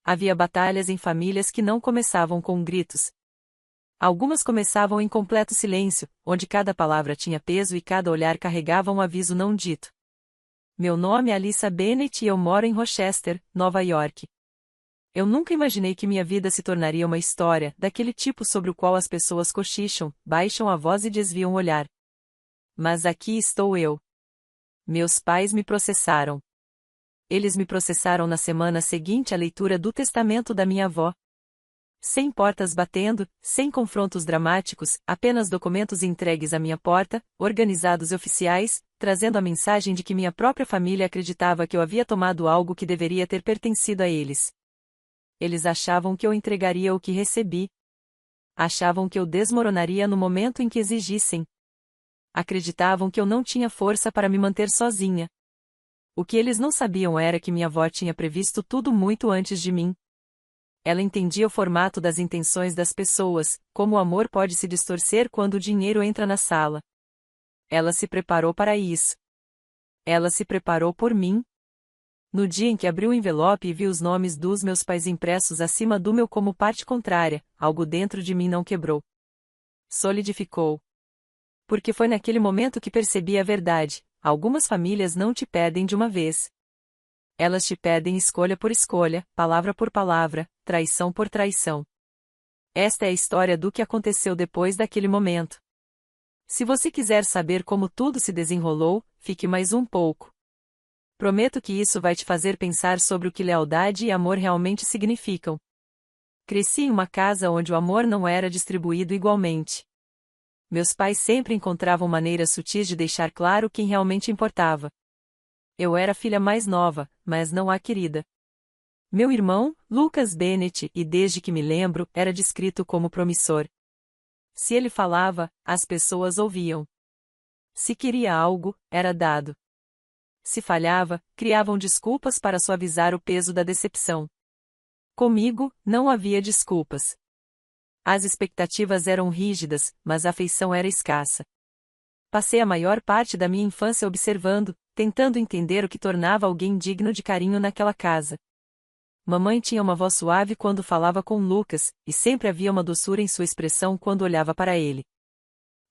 Havia batalhas em famílias que não começavam com gritos. Algumas começavam em completo silêncio, onde cada palavra tinha peso e cada olhar carregava um aviso não dito. Meu nome é Alyssa Bennett e eu moro em Rochester, Nova York. Eu nunca imaginei que minha vida se tornaria uma história, daquele tipo sobre o qual as pessoas cochicham, baixam a voz e desviam o olhar. Mas aqui estou eu. Meus pais me processaram. Eles me processaram na semana seguinte à leitura do testamento da minha avó. Sem portas batendo, sem confrontos dramáticos, apenas documentos entregues à minha porta, organizados e oficiais, trazendo a mensagem de que minha própria família acreditava que eu havia tomado algo que deveria ter pertencido a eles. Eles achavam que eu entregaria o que recebi. Achavam que eu desmoronaria no momento em que exigissem. Acreditavam que eu não tinha força para me manter sozinha. O que eles não sabiam era que minha avó tinha previsto tudo muito antes de mim. Ela entendia o formato das intenções das pessoas, como o amor pode se distorcer quando o dinheiro entra na sala. Ela se preparou para isso. Ela se preparou por mim. No dia em que abri o envelope e vi os nomes dos meus pais impressos acima do meu como parte contrária, algo dentro de mim não quebrou. Solidificou. Porque foi naquele momento que percebi a verdade: algumas famílias não te pedem de uma vez. Elas te pedem escolha por escolha, palavra por palavra, traição por traição. Esta é a história do que aconteceu depois daquele momento. Se você quiser saber como tudo se desenrolou, fique mais um pouco. Prometo que isso vai te fazer pensar sobre o que lealdade e amor realmente significam. Cresci em uma casa onde o amor não era distribuído igualmente. Meus pais sempre encontravam maneiras sutis de deixar claro quem realmente importava. Eu era a filha mais nova, mas não a querida. Meu irmão, Lucas Bennett, e desde que me lembro, era descrito como promissor. Se ele falava, as pessoas ouviam. Se queria algo, era dado. Se falhava, criavam desculpas para suavizar o peso da decepção. Comigo, não havia desculpas. As expectativas eram rígidas, mas a afeição era escassa. Passei a maior parte da minha infância observando, tentando entender o que tornava alguém digno de carinho naquela casa. Mamãe tinha uma voz suave quando falava com Lucas, e sempre havia uma doçura em sua expressão quando olhava para ele.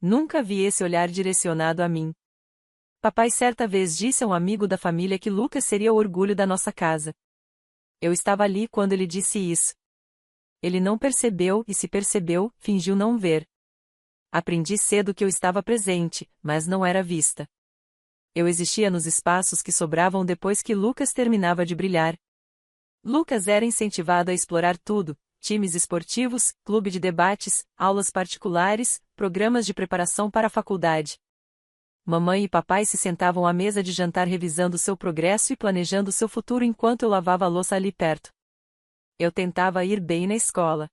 Nunca vi esse olhar direcionado a mim. Papai certa vez disse a um amigo da família que Lucas seria o orgulho da nossa casa. Eu estava ali quando ele disse isso. Ele não percebeu e, se percebeu, fingiu não ver. Aprendi cedo que eu estava presente, mas não era vista. Eu existia nos espaços que sobravam depois que Lucas terminava de brilhar. Lucas era incentivado a explorar tudo: times esportivos, clube de debates, aulas particulares, programas de preparação para a faculdade. Mamãe e papai se sentavam à mesa de jantar revisando seu progresso e planejando seu futuro enquanto eu lavava a louça ali perto. Eu tentava ir bem na escola.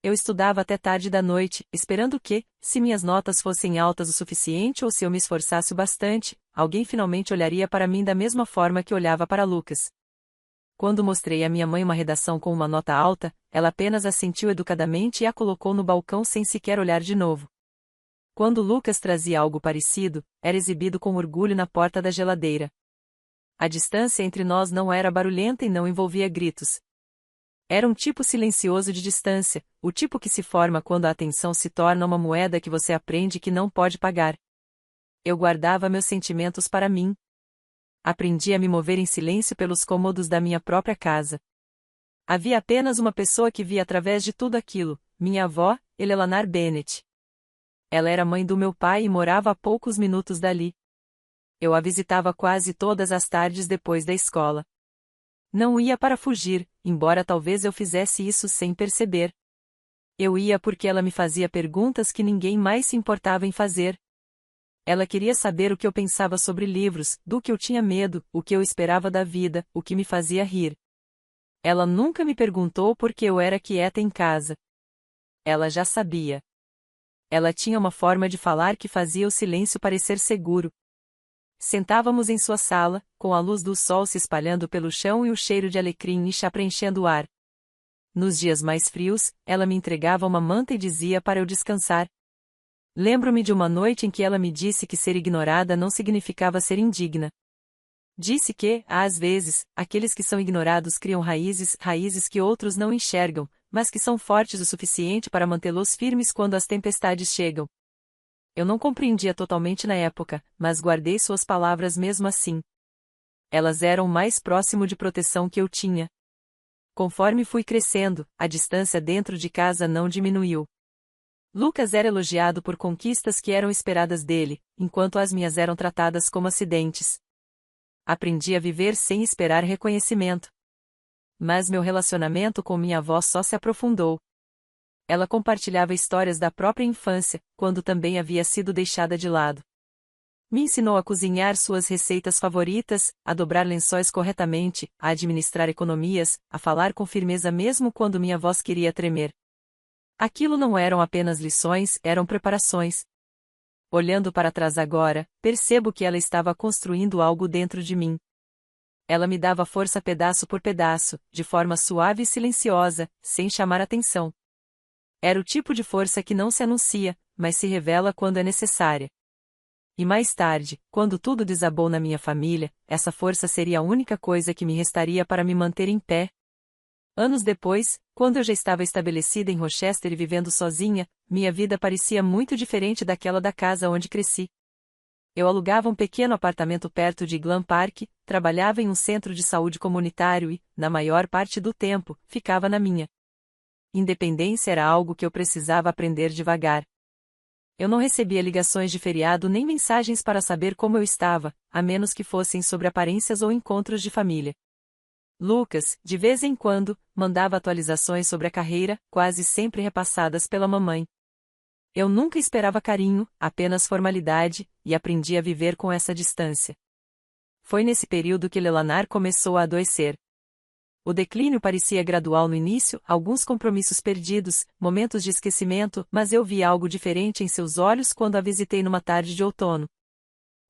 Eu estudava até tarde da noite, esperando que, se minhas notas fossem altas o suficiente ou se eu me esforçasse o bastante, alguém finalmente olharia para mim da mesma forma que olhava para Lucas. Quando mostrei à minha mãe uma redação com uma nota alta, ela apenas assentiu educadamente e a colocou no balcão sem sequer olhar de novo. Quando Lucas trazia algo parecido, era exibido com orgulho na porta da geladeira. A distância entre nós não era barulhenta e não envolvia gritos. Era um tipo silencioso de distância, o tipo que se forma quando a atenção se torna uma moeda que você aprende que não pode pagar. Eu guardava meus sentimentos para mim. Aprendi a me mover em silêncio pelos cômodos da minha própria casa. Havia apenas uma pessoa que via através de tudo aquilo: minha avó, Eleanor Bennett. Ela era mãe do meu pai e morava a poucos minutos dali. Eu a visitava quase todas as tardes depois da escola. Não ia para fugir, embora talvez eu fizesse isso sem perceber. Eu ia porque ela me fazia perguntas que ninguém mais se importava em fazer. Ela queria saber o que eu pensava sobre livros, do que eu tinha medo, o que eu esperava da vida, o que me fazia rir. Ela nunca me perguntou por que eu era quieta em casa. Ela já sabia. Ela tinha uma forma de falar que fazia o silêncio parecer seguro. Sentávamos em sua sala, com a luz do sol se espalhando pelo chão e o cheiro de alecrim e chá preenchendo o ar. Nos dias mais frios, ela me entregava uma manta e dizia para eu descansar. Lembro-me de uma noite em que ela me disse que ser ignorada não significava ser indigna. Disse que, às vezes, aqueles que são ignorados criam raízes, raízes que outros não enxergam, mas que são fortes o suficiente para mantê-los firmes quando as tempestades chegam. Eu não compreendia totalmente na época, mas guardei suas palavras mesmo assim. Elas eram o mais próximo de proteção que eu tinha. Conforme fui crescendo, a distância dentro de casa não diminuiu. Lucas era elogiado por conquistas que eram esperadas dele, enquanto as minhas eram tratadas como acidentes. Aprendi a viver sem esperar reconhecimento. Mas meu relacionamento com minha avó só se aprofundou. Ela compartilhava histórias da própria infância, quando também havia sido deixada de lado. Me ensinou a cozinhar suas receitas favoritas, a dobrar lençóis corretamente, a administrar economias, a falar com firmeza mesmo quando minha voz queria tremer. Aquilo não eram apenas lições, eram preparações. Olhando para trás agora, percebo que ela estava construindo algo dentro de mim. Ela me dava força pedaço por pedaço, de forma suave e silenciosa, sem chamar atenção. Era o tipo de força que não se anuncia, mas se revela quando é necessária. E mais tarde, quando tudo desabou na minha família, essa força seria a única coisa que me restaria para me manter em pé. Anos depois, quando eu já estava estabelecida em Rochester e vivendo sozinha, minha vida parecia muito diferente daquela da casa onde cresci. Eu alugava um pequeno apartamento perto de Glen Park, trabalhava em um centro de saúde comunitário e, na maior parte do tempo, ficava na minha. Independência era algo que eu precisava aprender devagar. Eu não recebia ligações de feriado nem mensagens para saber como eu estava, a menos que fossem sobre aparências ou encontros de família. Lucas, de vez em quando, mandava atualizações sobre a carreira, quase sempre repassadas pela mamãe. Eu nunca esperava carinho, apenas formalidade, e aprendi a viver com essa distância. Foi nesse período que Lelanar começou a adoecer. O declínio parecia gradual no início, alguns compromissos perdidos, momentos de esquecimento, mas eu vi algo diferente em seus olhos quando a visitei numa tarde de outono.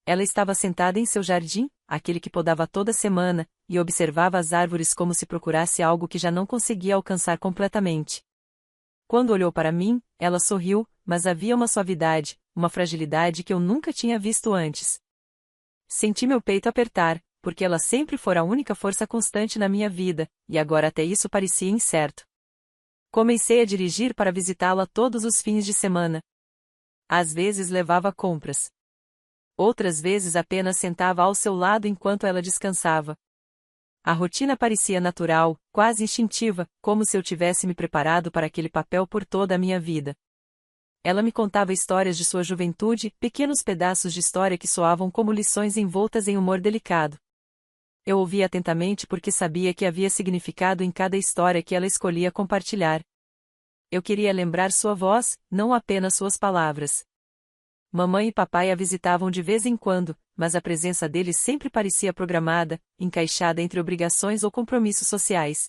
Ela estava sentada em seu jardim, aquele que podava toda semana, e observava as árvores como se procurasse algo que já não conseguia alcançar completamente. Quando olhou para mim, ela sorriu, mas havia uma suavidade, uma fragilidade que eu nunca tinha visto antes. Senti meu peito apertar, porque ela sempre fora a única força constante na minha vida, e agora até isso parecia incerto. Comecei a dirigir para visitá-la todos os fins de semana. Às vezes levava compras. Outras vezes apenas sentava ao seu lado enquanto ela descansava. A rotina parecia natural, quase instintiva, como se eu tivesse me preparado para aquele papel por toda a minha vida. Ela me contava histórias de sua juventude, pequenos pedaços de história que soavam como lições envoltas em humor delicado. Eu ouvia atentamente porque sabia que havia significado em cada história que ela escolhia compartilhar. Eu queria lembrar sua voz, não apenas suas palavras. Mamãe e papai a visitavam de vez em quando, mas a presença deles sempre parecia programada, encaixada entre obrigações ou compromissos sociais.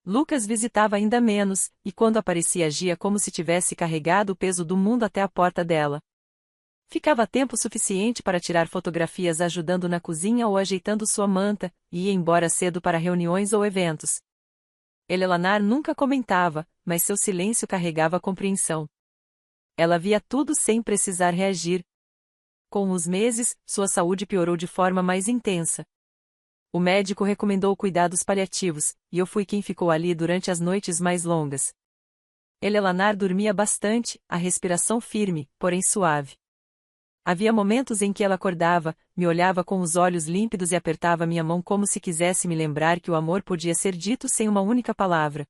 Lucas visitava ainda menos, e quando aparecia agia como se tivesse carregado o peso do mundo até a porta dela. Ficava tempo suficiente para tirar fotografias ajudando na cozinha ou ajeitando sua manta, e ia embora cedo para reuniões ou eventos. Elelanar nunca comentava, mas seu silêncio carregava compreensão. Ela via tudo sem precisar reagir. Com os meses, sua saúde piorou de forma mais intensa. O médico recomendou cuidados paliativos, e eu fui quem ficou ali durante as noites mais longas. Elelanar dormia bastante, a respiração firme, porém suave. Havia momentos em que ela acordava, me olhava com os olhos límpidos e apertava minha mão como se quisesse me lembrar que o amor podia ser dito sem uma única palavra.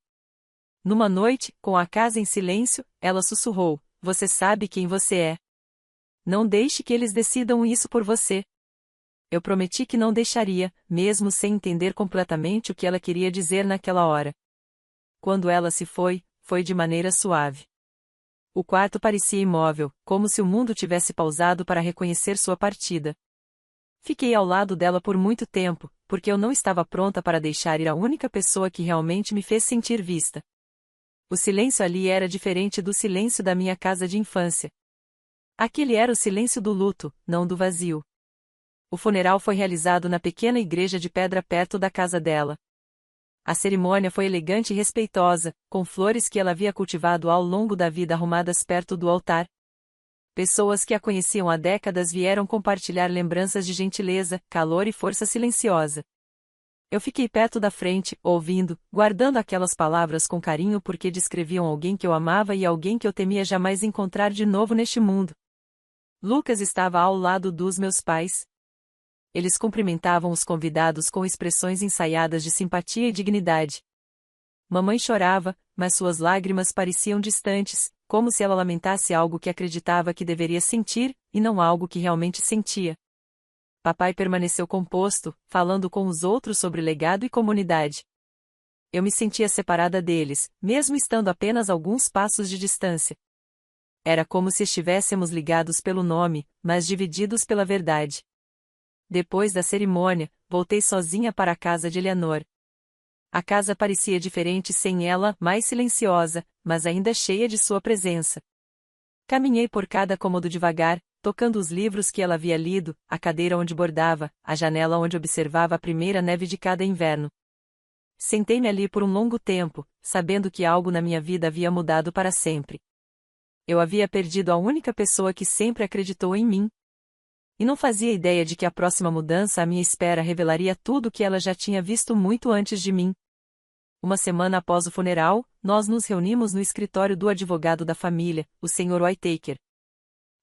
Numa noite, com a casa em silêncio, ela sussurrou: "Você sabe quem você é. Não deixe que eles decidam isso por você." Eu prometi que não deixaria, mesmo sem entender completamente o que ela queria dizer naquela hora. Quando ela se foi, foi de maneira suave. O quarto parecia imóvel, como se o mundo tivesse pausado para reconhecer sua partida. Fiquei ao lado dela por muito tempo, porque eu não estava pronta para deixar ir a única pessoa que realmente me fez sentir vista. O silêncio ali era diferente do silêncio da minha casa de infância. Aquele era o silêncio do luto, não do vazio. O funeral foi realizado na pequena igreja de pedra perto da casa dela. A cerimônia foi elegante e respeitosa, com flores que ela havia cultivado ao longo da vida arrumadas perto do altar. Pessoas que a conheciam há décadas vieram compartilhar lembranças de gentileza, calor e força silenciosa. Eu fiquei perto da frente, ouvindo, guardando aquelas palavras com carinho porque descreviam alguém que eu amava e alguém que eu temia jamais encontrar de novo neste mundo. Lucas estava ao lado dos meus pais. Eles cumprimentavam os convidados com expressões ensaiadas de simpatia e dignidade. Mamãe chorava, mas suas lágrimas pareciam distantes, como se ela lamentasse algo que acreditava que deveria sentir, e não algo que realmente sentia. Papai permaneceu composto, falando com os outros sobre legado e comunidade. Eu me sentia separada deles, mesmo estando apenas alguns passos de distância. Era como se estivéssemos ligados pelo nome, mas divididos pela verdade. Depois da cerimônia, voltei sozinha para a casa de Eleanor. A casa parecia diferente sem ela, mais silenciosa, mas ainda cheia de sua presença. Caminhei por cada cômodo devagar, tocando os livros que ela havia lido, a cadeira onde bordava, a janela onde observava a primeira neve de cada inverno. Sentei-me ali por um longo tempo, sabendo que algo na minha vida havia mudado para sempre. Eu havia perdido a única pessoa que sempre acreditou em mim. E não fazia ideia de que a próxima mudança à minha espera revelaria tudo o que ela já tinha visto muito antes de mim. Uma semana após o funeral, nós nos reunimos no escritório do advogado da família, o Sr. Whittaker.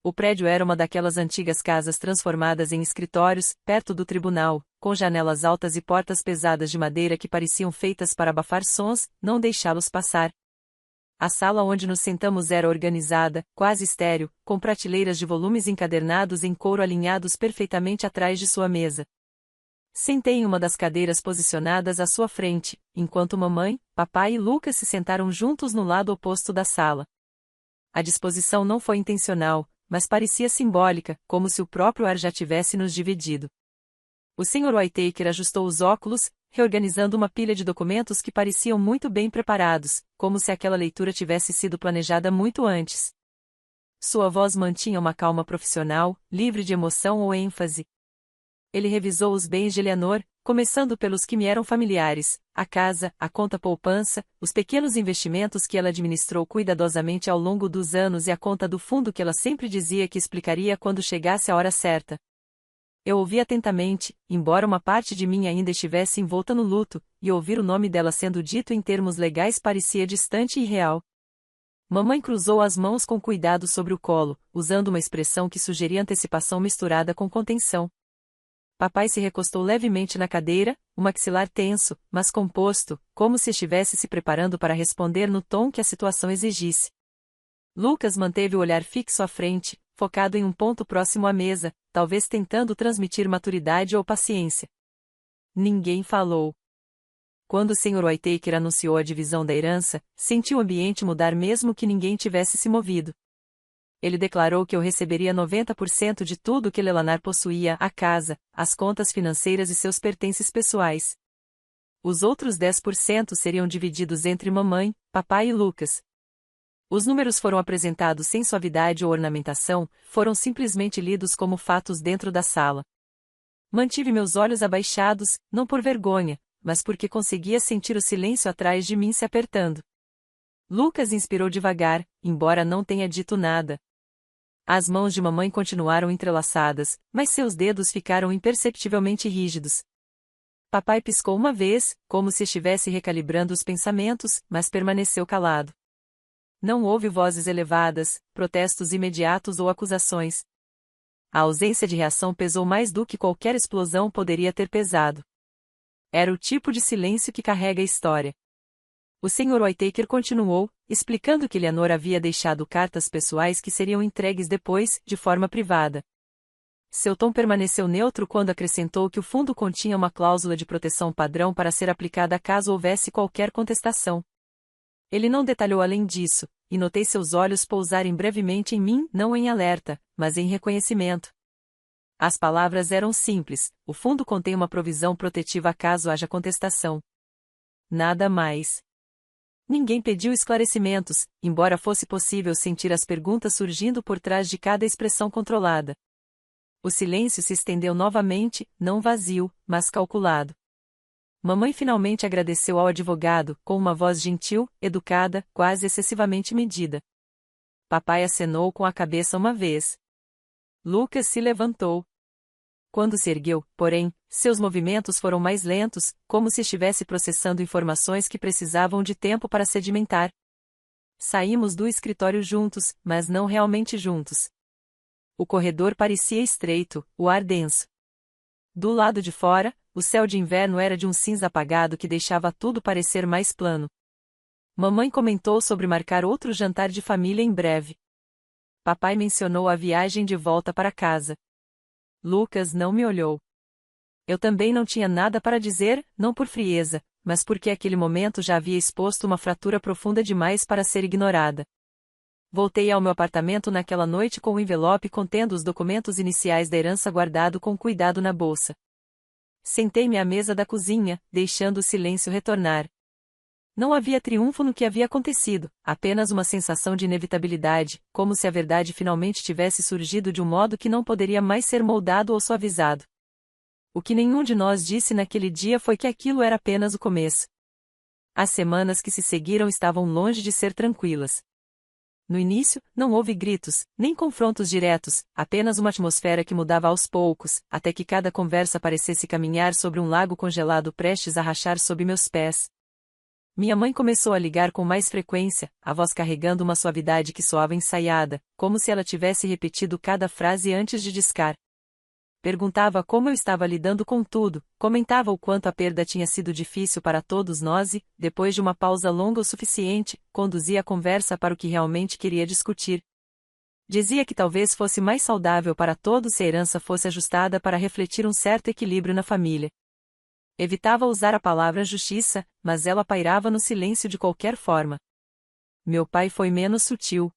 O prédio era uma daquelas antigas casas transformadas em escritórios, perto do tribunal, com janelas altas e portas pesadas de madeira que pareciam feitas para abafar sons, não deixá-los passar. A sala onde nos sentamos era organizada, quase estéril, com prateleiras de volumes encadernados em couro alinhados perfeitamente atrás de sua mesa. Sentei em uma das cadeiras posicionadas à sua frente, enquanto mamãe, papai e Lucas se sentaram juntos no lado oposto da sala. A disposição não foi intencional, mas parecia simbólica, como se o próprio ar já tivesse nos dividido. O Sr. Whittaker ajustou os óculos, reorganizando uma pilha de documentos que pareciam muito bem preparados, como se aquela leitura tivesse sido planejada muito antes. Sua voz mantinha uma calma profissional, livre de emoção ou ênfase. Ele revisou os bens de Eleanor, começando pelos que me eram familiares, a casa, a conta poupança, os pequenos investimentos que ela administrou cuidadosamente ao longo dos anos e a conta do fundo que ela sempre dizia que explicaria quando chegasse a hora certa. Eu ouvi atentamente, embora uma parte de mim ainda estivesse envolta no luto, e ouvir o nome dela sendo dito em termos legais parecia distante e irreal. Mamãe cruzou as mãos com cuidado sobre o colo, usando uma expressão que sugeria antecipação misturada com contenção. Papai se recostou levemente na cadeira, o maxilar tenso, mas composto, como se estivesse se preparando para responder no tom que a situação exigisse. Lucas manteve o olhar fixo à frente, focado em um ponto próximo à mesa, talvez tentando transmitir maturidade ou paciência. Ninguém falou. Quando o Sr. Whittaker anunciou a divisão da herança, senti o ambiente mudar mesmo que ninguém tivesse se movido. Ele declarou que eu receberia 90% de tudo que Eleanor possuía, a casa, as contas financeiras e seus pertences pessoais. Os outros 10% seriam divididos entre mamãe, papai e Lucas. Os números foram apresentados sem suavidade ou ornamentação, foram simplesmente lidos como fatos dentro da sala. Mantive meus olhos abaixados, não por vergonha, mas porque conseguia sentir o silêncio atrás de mim se apertando. Lucas inspirou devagar, embora não tenha dito nada. As mãos de mamãe continuaram entrelaçadas, mas seus dedos ficaram imperceptivelmente rígidos. Papai piscou uma vez, como se estivesse recalibrando os pensamentos, mas permaneceu calado. Não houve vozes elevadas, protestos imediatos ou acusações. A ausência de reação pesou mais do que qualquer explosão poderia ter pesado. Era o tipo de silêncio que carrega a história. O Sr. Whittaker continuou, explicando que Eleanor havia deixado cartas pessoais que seriam entregues depois, de forma privada. Seu tom permaneceu neutro quando acrescentou que o fundo continha uma cláusula de proteção padrão para ser aplicada caso houvesse qualquer contestação. Ele não detalhou além disso, e notei seus olhos pousarem brevemente em mim, não em alerta, mas em reconhecimento. As palavras eram simples: o fundo contém uma provisão protetiva caso haja contestação. Nada mais. Ninguém pediu esclarecimentos, embora fosse possível sentir as perguntas surgindo por trás de cada expressão controlada. O silêncio se estendeu novamente, não vazio, mas calculado. Mamãe finalmente agradeceu ao advogado, com uma voz gentil, educada, quase excessivamente medida. Papai acenou com a cabeça uma vez. Lucas se levantou. Quando se ergueu, porém, seus movimentos foram mais lentos, como se estivesse processando informações que precisavam de tempo para sedimentar. Saímos do escritório juntos, mas não realmente juntos. O corredor parecia estreito, o ar denso. Do lado de fora, o céu de inverno era de um cinza apagado que deixava tudo parecer mais plano. Mamãe comentou sobre marcar outro jantar de família em breve. Papai mencionou a viagem de volta para casa. Lucas não me olhou. Eu também não tinha nada para dizer, não por frieza, mas porque aquele momento já havia exposto uma fratura profunda demais para ser ignorada. Voltei ao meu apartamento naquela noite com o envelope contendo os documentos iniciais da herança guardado com cuidado na bolsa. Sentei-me à mesa da cozinha, deixando o silêncio retornar. Não havia triunfo no que havia acontecido, apenas uma sensação de inevitabilidade, como se a verdade finalmente tivesse surgido de um modo que não poderia mais ser moldado ou suavizado. O que nenhum de nós disse naquele dia foi que aquilo era apenas o começo. As semanas que se seguiram estavam longe de ser tranquilas. No início, não houve gritos, nem confrontos diretos, apenas uma atmosfera que mudava aos poucos, até que cada conversa parecesse caminhar sobre um lago congelado prestes a rachar sob meus pés. Minha mãe começou a ligar com mais frequência, a voz carregando uma suavidade que soava ensaiada, como se ela tivesse repetido cada frase antes de discar. Perguntava como eu estava lidando com tudo, comentava o quanto a perda tinha sido difícil para todos nós e, depois de uma pausa longa o suficiente, conduzia a conversa para o que realmente queria discutir. Dizia que talvez fosse mais saudável para todos se a herança fosse ajustada para refletir um certo equilíbrio na família. Evitava usar a palavra justiça, mas ela pairava no silêncio de qualquer forma. Meu pai foi menos sutil.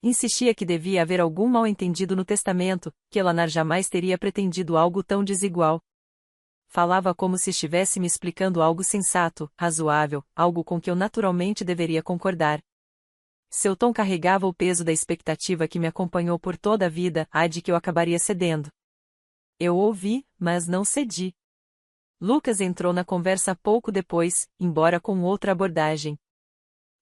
Insistia que devia haver algum mal-entendido no testamento, que Elanar jamais teria pretendido algo tão desigual. Falava como se estivesse me explicando algo sensato, razoável, algo com que eu naturalmente deveria concordar. Seu tom carregava o peso da expectativa que me acompanhou por toda a vida, a de que eu acabaria cedendo. Eu ouvi, mas não cedi. Lucas entrou na conversa pouco depois, embora com outra abordagem.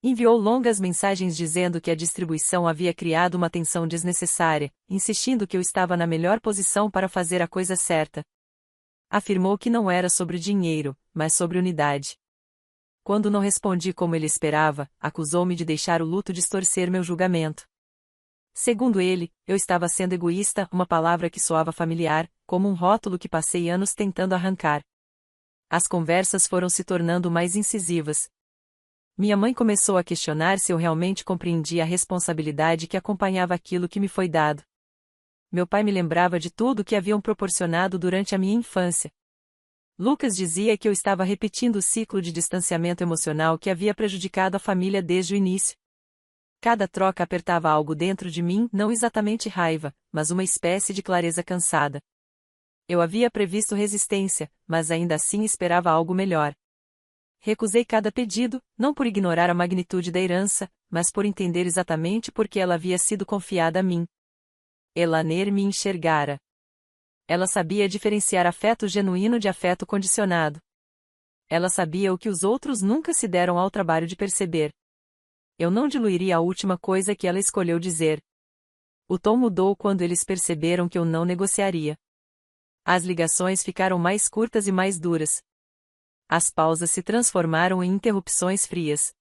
Enviou longas mensagens dizendo que a distribuição havia criado uma tensão desnecessária, insistindo que eu estava na melhor posição para fazer a coisa certa. Afirmou que não era sobre dinheiro, mas sobre unidade. Quando não respondi como ele esperava, acusou-me de deixar o luto distorcer meu julgamento. Segundo ele, eu estava sendo egoísta, uma palavra que soava familiar, como um rótulo que passei anos tentando arrancar. As conversas foram se tornando mais incisivas. Minha mãe começou a questionar se eu realmente compreendia a responsabilidade que acompanhava aquilo que me foi dado. Meu pai me lembrava de tudo que haviam proporcionado durante a minha infância. Lucas dizia que eu estava repetindo o ciclo de distanciamento emocional que havia prejudicado a família desde o início. Cada troca apertava algo dentro de mim, não exatamente raiva, mas uma espécie de clareza cansada. Eu havia previsto resistência, mas ainda assim esperava algo melhor. Recusei cada pedido, não por ignorar a magnitude da herança, mas por entender exatamente por que ela havia sido confiada a mim. Elaner me enxergara. Ela sabia diferenciar afeto genuíno de afeto condicionado. Ela sabia o que os outros nunca se deram ao trabalho de perceber. Eu não diluiria a última coisa que ela escolheu dizer. O tom mudou quando eles perceberam que eu não negociaria. As ligações ficaram mais curtas e mais duras. As pausas se transformaram em interrupções frias.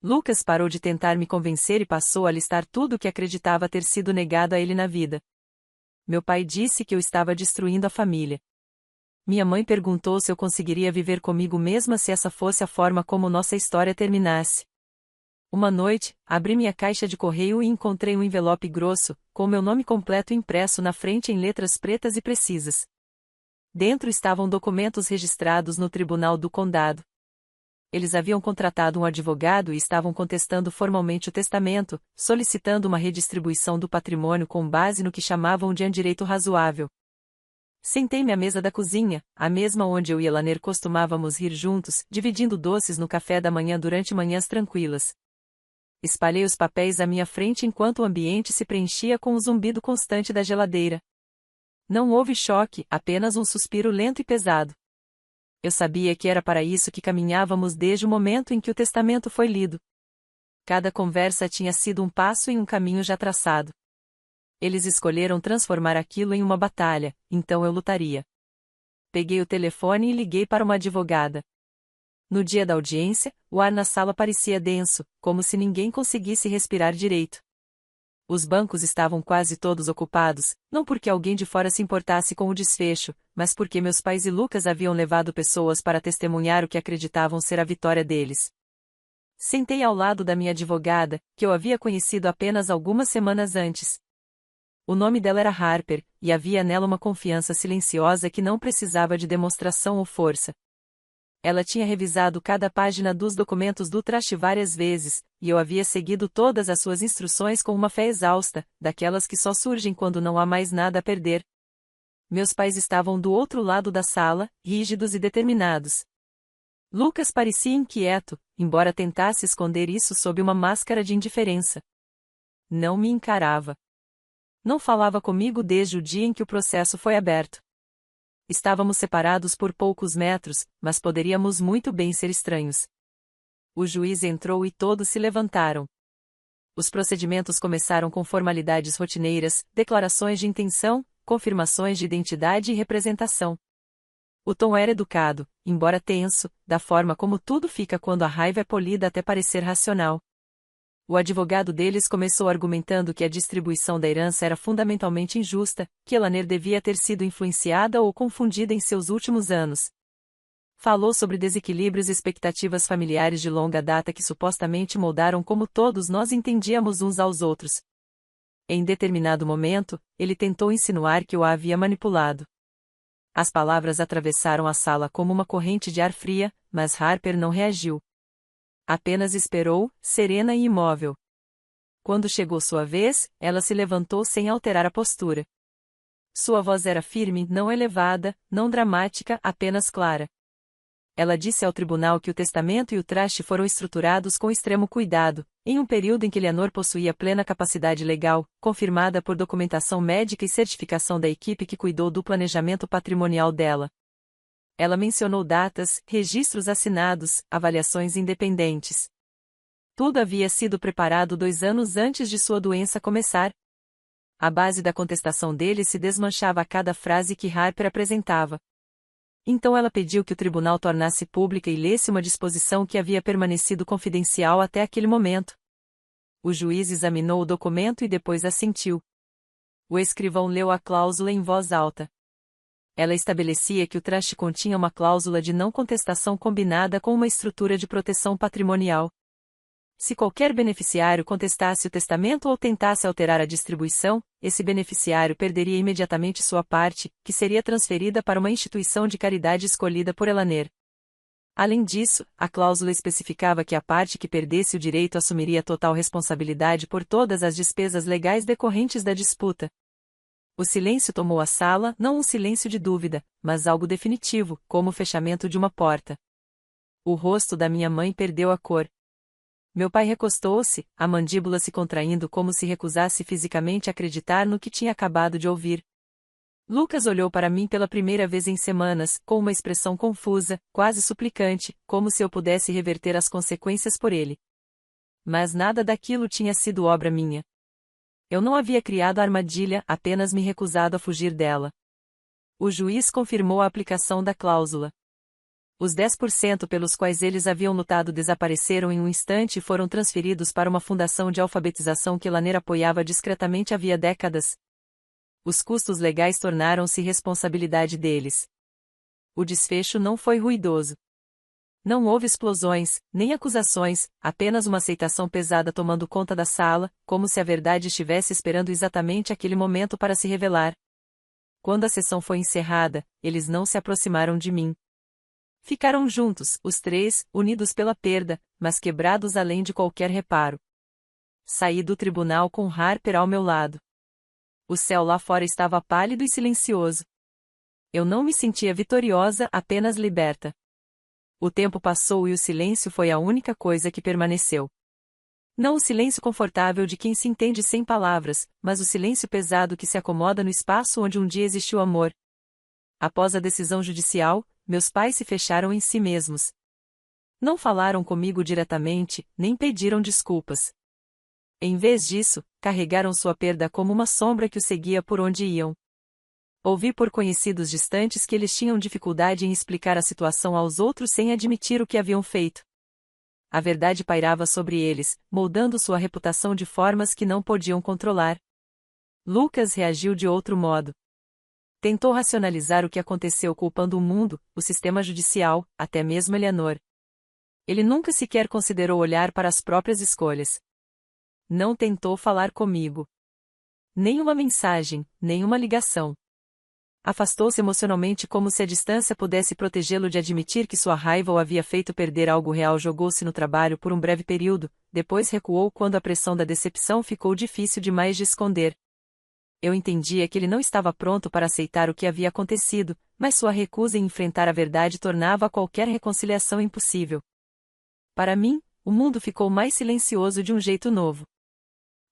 Lucas parou de tentar me convencer e passou a listar tudo o que acreditava ter sido negado a ele na vida. Meu pai disse que eu estava destruindo a família. Minha mãe perguntou se eu conseguiria viver comigo mesma se essa fosse a forma como nossa história terminasse. Uma noite, abri minha caixa de correio e encontrei um envelope grosso, com meu nome completo impresso na frente em letras pretas e precisas. Dentro estavam documentos registrados no Tribunal do Condado. Eles haviam contratado um advogado e estavam contestando formalmente o testamento, solicitando uma redistribuição do patrimônio com base no que chamavam de direito razoável. Sentei-me à mesa da cozinha, a mesma onde eu e Elaner costumávamos rir juntos, dividindo doces no café da manhã durante manhãs tranquilas. Espalhei os papéis à minha frente enquanto o ambiente se preenchia com o zumbido constante da geladeira. Não houve choque, apenas um suspiro lento e pesado. Eu sabia que era para isso que caminhávamos desde o momento em que o testamento foi lido. Cada conversa tinha sido um passo em um caminho já traçado. Eles escolheram transformar aquilo em uma batalha, então eu lutaria. Peguei o telefone e liguei para uma advogada. No dia da audiência, o ar na sala parecia denso, como se ninguém conseguisse respirar direito. Os bancos estavam quase todos ocupados, não porque alguém de fora se importasse com o desfecho, mas porque meus pais e Lucas haviam levado pessoas para testemunhar o que acreditavam ser a vitória deles. Sentei ao lado da minha advogada, que eu havia conhecido apenas algumas semanas antes. O nome dela era Harper, e havia nela uma confiança silenciosa que não precisava de demonstração ou força. Ela tinha revisado cada página dos documentos do trust várias vezes, e eu havia seguido todas as suas instruções com uma fé exausta, daquelas que só surgem quando não há mais nada a perder. Meus pais estavam do outro lado da sala, rígidos e determinados. Lucas parecia inquieto, embora tentasse esconder isso sob uma máscara de indiferença. Não me encarava. Não falava comigo desde o dia em que o processo foi aberto. Estávamos separados por poucos metros, mas poderíamos muito bem ser estranhos. O juiz entrou e todos se levantaram. Os procedimentos começaram com formalidades rotineiras, declarações de intenção, confirmações de identidade e representação. O tom era educado, embora tenso, da forma como tudo fica quando a raiva é polida até parecer racional. O advogado deles começou argumentando que a distribuição da herança era fundamentalmente injusta, que Elaner devia ter sido influenciada ou confundida em seus últimos anos. Falou sobre desequilíbrios e expectativas familiares de longa data que supostamente moldaram como todos nós entendíamos uns aos outros. Em determinado momento, ele tentou insinuar que eu a havia manipulado. As palavras atravessaram a sala como uma corrente de ar fria, mas Harper não reagiu. Apenas esperou, serena e imóvel. Quando chegou sua vez, ela se levantou sem alterar a postura. Sua voz era firme, não elevada, não dramática, apenas clara. Ela disse ao tribunal que o testamento e o trust foram estruturados com extremo cuidado, em um período em que Eleanor possuía plena capacidade legal, confirmada por documentação médica e certificação da equipe que cuidou do planejamento patrimonial dela. Ela mencionou datas, registros assinados, avaliações independentes. Tudo havia sido preparado 2 anos antes de sua doença começar. A base da contestação dele se desmanchava a cada frase que Harper apresentava. Então ela pediu que o tribunal tornasse pública e lesse uma disposição que havia permanecido confidencial até aquele momento. O juiz examinou o documento e depois assentiu. O escrivão leu a cláusula em voz alta. Ela estabelecia que o trust continha uma cláusula de não contestação combinada com uma estrutura de proteção patrimonial. Se qualquer beneficiário contestasse o testamento ou tentasse alterar a distribuição, esse beneficiário perderia imediatamente sua parte, que seria transferida para uma instituição de caridade escolhida por Elaner. Além disso, a cláusula especificava que a parte que perdesse o direito assumiria total responsabilidade por todas as despesas legais decorrentes da disputa. O silêncio tomou a sala, não um silêncio de dúvida, mas algo definitivo, como o fechamento de uma porta. O rosto da minha mãe perdeu a cor. Meu pai recostou-se, a mandíbula se contraindo como se recusasse fisicamente acreditar no que tinha acabado de ouvir. Lucas olhou para mim pela primeira vez em semanas, com uma expressão confusa, quase suplicante, como se eu pudesse reverter as consequências por ele. Mas nada daquilo tinha sido obra minha. Eu não havia criado a armadilha, apenas me recusado a fugir dela. O juiz confirmou a aplicação da cláusula. Os 10% pelos quais eles haviam lutado desapareceram em um instante e foram transferidos para uma fundação de alfabetização que Elaner apoiava discretamente havia décadas. Os custos legais tornaram-se responsabilidade deles. O desfecho não foi ruidoso. Não houve explosões, nem acusações, apenas uma aceitação pesada tomando conta da sala, como se a verdade estivesse esperando exatamente aquele momento para se revelar. Quando a sessão foi encerrada, eles não se aproximaram de mim. Ficaram juntos, os 3, unidos pela perda, mas quebrados além de qualquer reparo. Saí do tribunal com Harper ao meu lado. O céu lá fora estava pálido e silencioso. Eu não me sentia vitoriosa, apenas liberta. O tempo passou e o silêncio foi a única coisa que permaneceu. Não o silêncio confortável de quem se entende sem palavras, mas o silêncio pesado que se acomoda no espaço onde um dia existiu amor. Após a decisão judicial, meus pais se fecharam em si mesmos. Não falaram comigo diretamente, nem pediram desculpas. Em vez disso, carregaram sua perda como uma sombra que os seguia por onde iam. Ouvi por conhecidos distantes que eles tinham dificuldade em explicar a situação aos outros sem admitir o que haviam feito. A verdade pairava sobre eles, moldando sua reputação de formas que não podiam controlar. Lucas reagiu de outro modo. Tentou racionalizar o que aconteceu culpando o mundo, o sistema judicial, até mesmo Eleanor. Ele nunca sequer considerou olhar para as próprias escolhas. Não tentou falar comigo. Nenhuma mensagem, nenhuma ligação. Afastou-se emocionalmente como se a distância pudesse protegê-lo de admitir que sua raiva o havia feito perder algo real. Jogou-se no trabalho por um breve período, depois recuou quando a pressão da decepção ficou difícil demais de esconder. Eu entendia que ele não estava pronto para aceitar o que havia acontecido, mas sua recusa em enfrentar a verdade tornava qualquer reconciliação impossível. Para mim, o mundo ficou mais silencioso de um jeito novo.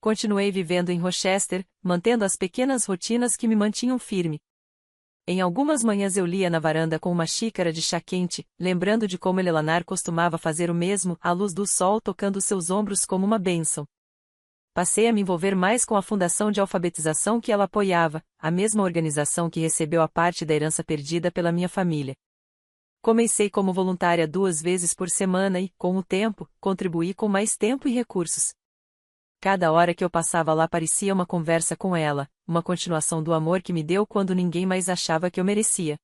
Continuei vivendo em Rochester, mantendo as pequenas rotinas que me mantinham firme. Em algumas manhãs eu lia na varanda com uma xícara de chá quente, lembrando de como Eleanor costumava fazer o mesmo, à luz do sol tocando seus ombros como uma bênção. Passei a me envolver mais com a fundação de alfabetização que ela apoiava, a mesma organização que recebeu a parte da herança perdida pela minha família. Comecei como voluntária 2 vezes por semana e, com o tempo, contribuí com mais tempo e recursos. Cada hora que eu passava lá parecia uma conversa com ela, uma continuação do amor que me deu quando ninguém mais achava que eu merecia.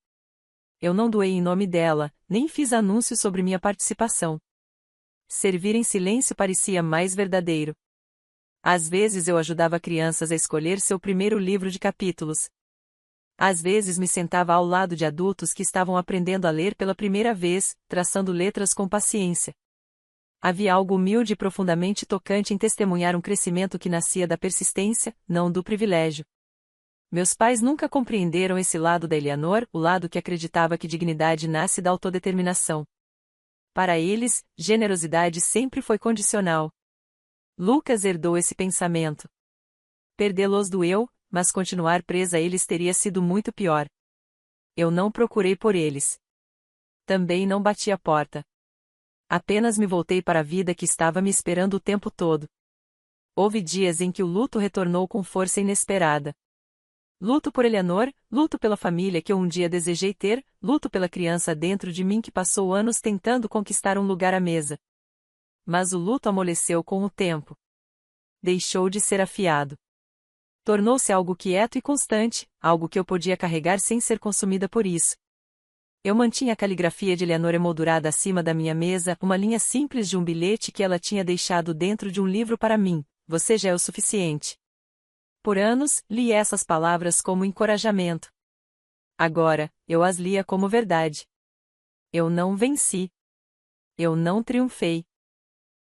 Eu não doei em nome dela, nem fiz anúncio sobre minha participação. Servir em silêncio parecia mais verdadeiro. Às vezes eu ajudava crianças a escolher seu primeiro livro de capítulos. Às vezes me sentava ao lado de adultos que estavam aprendendo a ler pela primeira vez, traçando letras com paciência. Havia algo humilde e profundamente tocante em testemunhar um crescimento que nascia da persistência, não do privilégio. Meus pais nunca compreenderam esse lado da Eleanor, o lado que acreditava que dignidade nasce da autodeterminação. Para eles, generosidade sempre foi condicional. Lucas herdou esse pensamento. Perdê-los doeu, mas continuar presa a eles teria sido muito pior. Eu não procurei por eles. Também não bati a porta. Apenas me voltei para a vida que estava me esperando o tempo todo. Houve dias em que o luto retornou com força inesperada. Luto por Eleanor, luto pela família que eu um dia desejei ter, luto pela criança dentro de mim que passou anos tentando conquistar um lugar à mesa. Mas o luto amoleceu com o tempo. Deixou de ser afiado. Tornou-se algo quieto e constante, algo que eu podia carregar sem ser consumida por isso. Eu mantinha a caligrafia de Eleanor emoldurada acima da minha mesa, uma linha simples de um bilhete que ela tinha deixado dentro de um livro para mim: "Você já é o suficiente." Por anos, li essas palavras como encorajamento. Agora, eu as lia como verdade. Eu não venci. Eu não triunfei.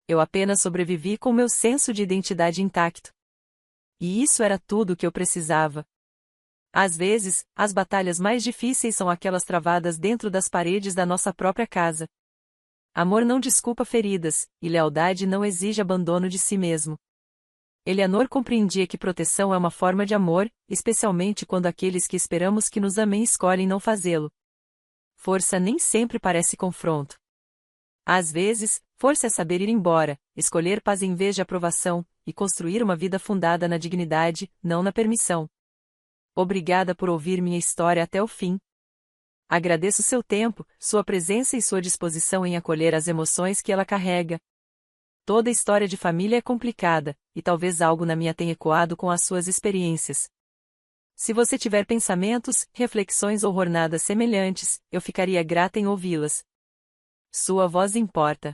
Eu apenas sobrevivi com meu senso de identidade intacto. E isso era tudo o que eu precisava. Às vezes, as batalhas mais difíceis são aquelas travadas dentro das paredes da nossa própria casa. Amor não desculpa feridas, e lealdade não exige abandono de si mesmo. Eleanor compreendia que proteção é uma forma de amor, especialmente quando aqueles que esperamos que nos amem escolhem não fazê-lo. Força nem sempre parece confronto. Às vezes, força é saber ir embora, escolher paz em vez de aprovação, e construir uma vida fundada na dignidade, não na permissão. Obrigada por ouvir minha história até o fim. Agradeço seu tempo, sua presença e sua disposição em acolher as emoções que ela carrega. Toda história de família é complicada, e talvez algo na minha tenha ecoado com as suas experiências. Se você tiver pensamentos, reflexões ou jornadas semelhantes, eu ficaria grata em ouvi-las. Sua voz importa.